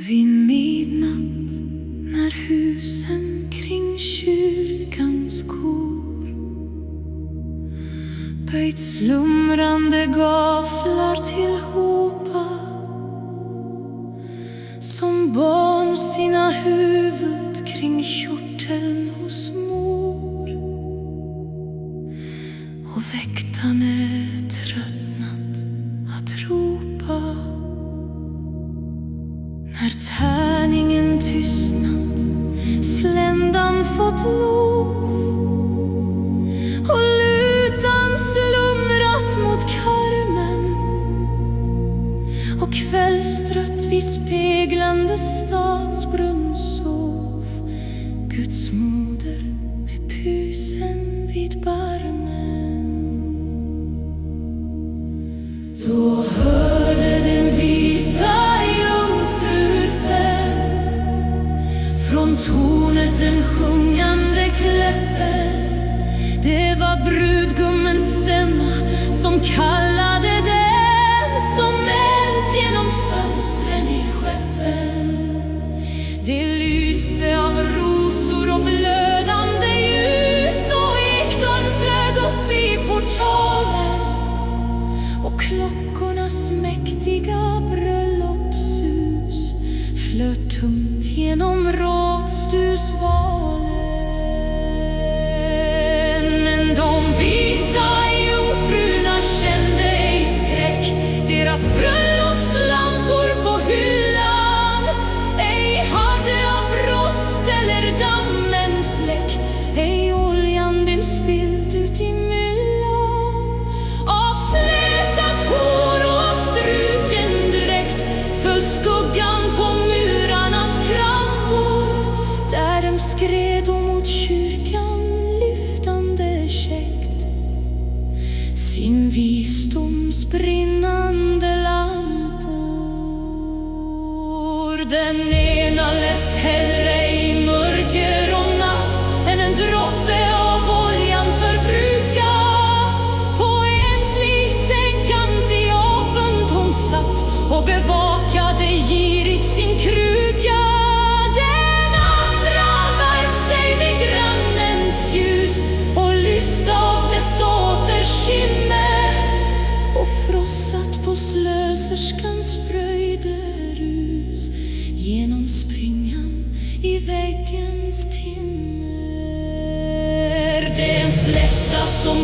Vid midnatt när husen kring kyrkans kor böjt slumrande gaflar tillhopa, som barn sina huvud kring kjorteln hos mor, och väktaren är tröttnat att ropa. När tärningen tystnat, sländan fått lov och lutan slumrat mot karmen, och kvällstrött vid speglande stadsbrunn sov Guds moder med pysen vid barmen. Då hörde den visa från tornet en sjungande kläppe. Det var brudgummens stämma som kallade dem som eld genom fönstren i skeppen. Det lyste av rosor och blödande ljus, och ekdörren flög upp i portalen, och klockornas mäktiga bröllopssus flöt tungt genom rådstursvalen. Men de visa jungfrurna kände ej skräck. Deras bröllopslampor på hyllan ej hade av rost eller damm en fläck, ej oljan den spillt ut i myllan. Av slätat hår och av struken dräkt föll skuggan på murarnas krampor, där de skredo mot kyrkan lyftande käckt sin visdoms brinnande lampor. Den ena lät hellre i mörker och natt än en droppe av oljan förbruka. På enslig sängkant i avund hon satt och bevakade girigt sin kruka. Den andra värmt sig vid grannens ljus och lyst av dess återskimmer, och frossat på slöserskans fröjderus genom springan i väggens timmer. De flesta som